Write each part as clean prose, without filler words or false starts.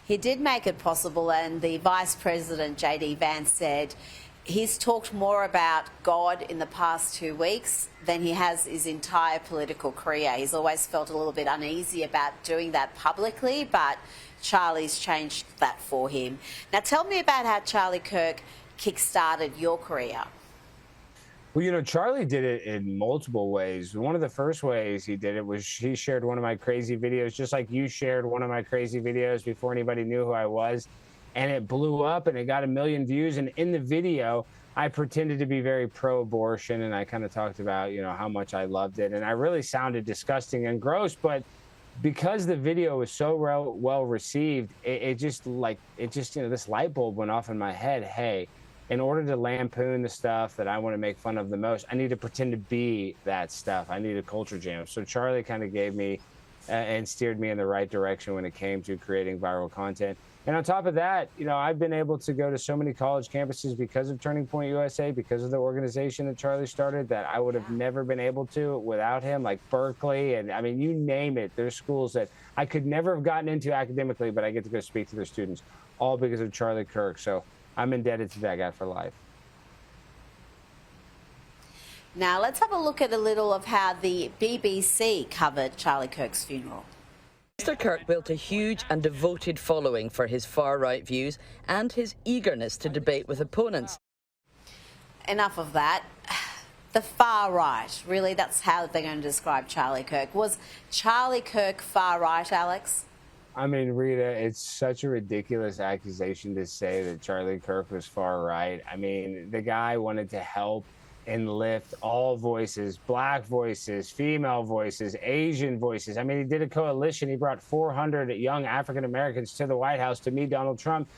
He did make it possible, and the Vice President, J.D. Vance, said he's talked more about God in the past 2 weeks than he has his entire political career. He's always felt a little bit uneasy about doing that publicly, but Charlie's changed that for him. Now, tell me about how Charlie Kirk kick-started your career. Well, you know, Charlie did it in multiple ways. One of the first ways he did it was he shared one of my crazy videos, just like you shared one of my crazy videos before anybody knew who I was. And it blew up and it got 1 million views. And in the video, I pretended to be very pro-abortion. And I kind of talked about, you know, how much I loved it. And I really sounded disgusting and gross. But because the video was so well received, it just, you know, this light bulb went off in my head. Hey, in order to lampoon the stuff that I want to make fun of the most, I need to pretend to be that stuff. I need a culture jam. So Charlie kind of gave me and steered me in the right direction when it came to creating viral content. And on top of that, you know, I've been able to go to so many college campuses because of Turning Point USA, because of the organization that Charlie started, that I would have never been able to without him, like Berkeley. And I mean, you name it. There's schools that I could never have gotten into academically, but I get to go speak to their students, all because of Charlie Kirk. So I'm indebted to that guy for life. Now, let's have a look at a little of how the BBC covered Charlie Kirk's funeral. Mr Kirk built a huge and devoted following for his far-right views and his eagerness to debate with opponents. Enough of that. The far right, really, that's how they're going to describe Charlie Kirk. Was Charlie Kirk far right, Alex? I mean, Rita, it's such a ridiculous accusation to say that Charlie Kirk was far right. I mean, the guy wanted to help and lift all voices, black voices, female voices, Asian voices. I mean, he did a coalition. He brought 400 young African Americans to the White House to meet Donald Trump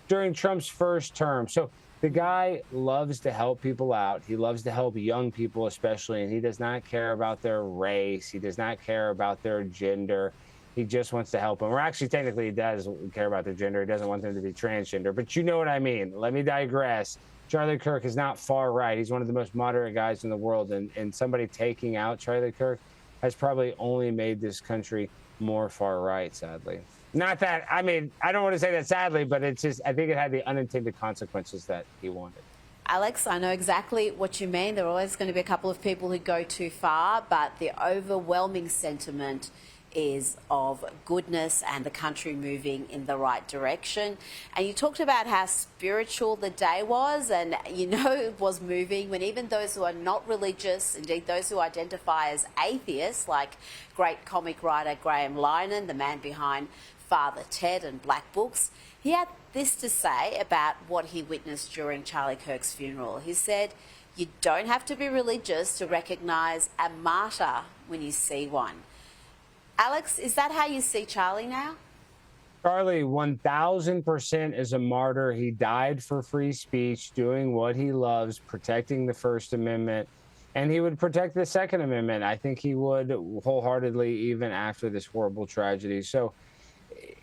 during Trump's first term. So the guy loves to help people out. He loves to help young people especially, and he does not care about their race. He does not care about their gender. He just wants to help them. Or actually, technically, he does care about their gender. He doesn't want them to be transgender. But you know what I mean. Let me digress. Charlie Kirk is not far right. He's one of the most moderate guys in the world. And somebody taking out Charlie Kirk has probably only made this country more far right, sadly. Not that, I mean, I don't want to say that sadly, but it's just, I think it had the unintended consequences that he wanted. Alex, I know exactly what you mean. There are always going to be a couple of people who go too far, but the overwhelming sentiment is of goodness and the country moving in the right direction. And you talked about how spiritual the day was, and you know it was moving when even those who are not religious, indeed those who identify as atheists, like great comic writer Graham Linehan, the man behind Father Ted and Black Books, he had this to say about what he witnessed during Charlie Kirk's funeral. He said, "You don't have to be religious to recognise a martyr when you see one." Alex, is that how you see Charlie now? Charlie, 1,000% is a martyr. He died for free speech, doing what he loves, protecting the First Amendment, and he would protect the Second Amendment. I think he would wholeheartedly, even after this horrible tragedy. So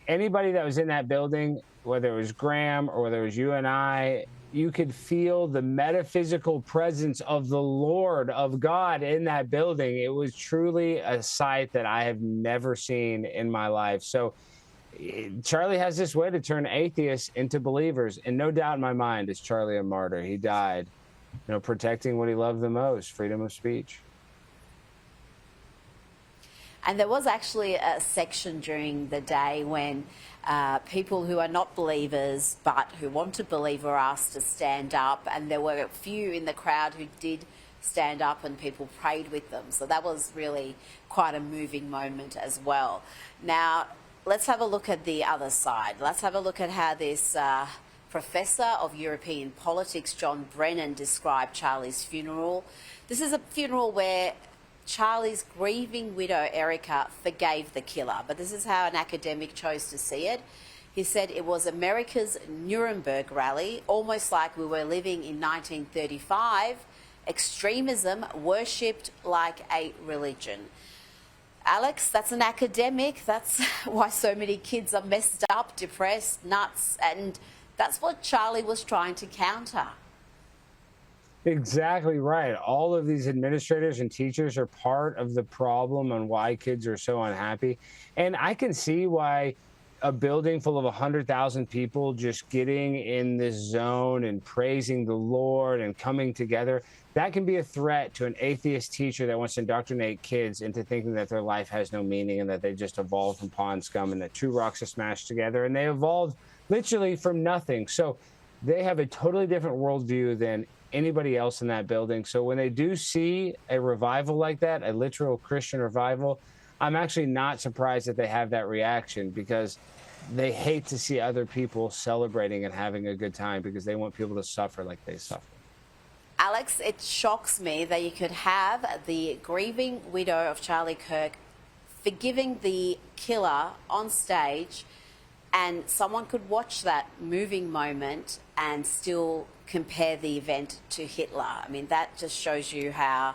anybody that was in that building, whether it was Graham or whether it was you and I, you could feel the metaphysical presence of the Lord, of God in that building. It was truly a sight that I have never seen in my life. So Charlie has this way to turn atheists into believers. And no doubt in my mind, is Charlie a martyr? He died, you know, protecting what he loved the most, freedom of speech. And there was actually a section during the day when people who are not believers but who want to believe were asked to stand up, and there were a few in the crowd who did stand up and people prayed with them. So that was really quite a moving moment as well. Now, let's have a look at the other side. Let's have a look at how this Professor of European Politics, John Brennan, described Charlie's funeral. This is a funeral where Charlie's grieving widow, Erica, forgave the killer. But this is how an academic chose to see it. He said it was America's Nuremberg rally, almost like we were living in 1935. Extremism worshipped like a religion. Alex, that's an academic. That's why so many kids are messed up, depressed, nuts. And that's what Charlie was trying to counter. Exactly right. All of these administrators and teachers are part of the problem on why kids are so unhappy. And I can see why a building full of 100,000 people just getting in this zone and praising the Lord and coming together, that can be a threat to an atheist teacher that wants to indoctrinate kids into thinking that their life has no meaning and that they just evolved from pond scum and that two rocks are smashed together. And they evolved literally from nothing. So they have a totally different worldview than anybody else in that building. So when they do see a revival like that, a literal Christian revival, I'm actually not surprised that they have that reaction, because they hate to see other people celebrating and having a good time, because they want people to suffer like they suffer. Alex, it shocks me that you could have the grieving widow of Charlie Kirk forgiving the killer on stage, and someone could watch that moving moment and still compare the event to Hitler. I mean, that just shows you how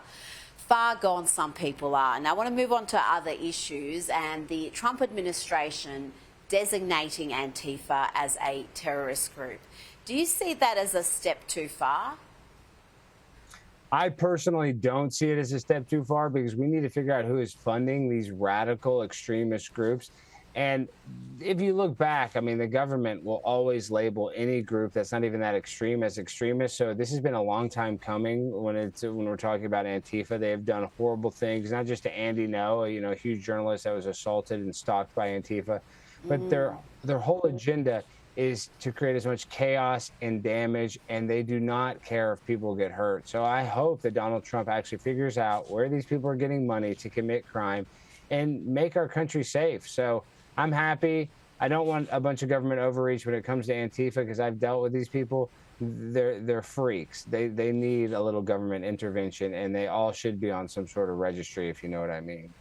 far gone some people are. Now, I want to move on to other issues, and the Trump administration designating Antifa as a terrorist group. Do you see that as a step too far? I personally don't see it as a step too far, because we need to figure out who is funding these radical extremist groups. And if you look back, I mean, the government will always label any group that's not even that extreme as extremist. So this has been a long time coming when we're talking about Antifa. They have done horrible things, not just to Andy Ngo, a huge journalist that was assaulted and stalked by Antifa, but their whole agenda is to create as much chaos and damage, and they do not care if people get hurt. So I hope that Donald Trump actually figures out where these people are getting money to commit crime and make our country safe. So I'm happy. I don't want a bunch of government overreach when it comes to Antifa, because I've dealt with these people. They're freaks. They need a little government intervention, and they all should be on some sort of registry, if you know what I mean.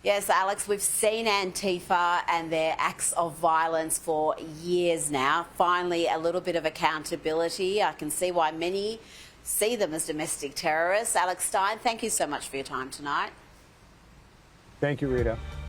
Yes, Alex, we've seen Antifa and their acts of violence for years now. Finally, a little bit of accountability. I can see why many see them as domestic terrorists. Alex Stein, thank you so much for your time tonight. Thank you, Rita.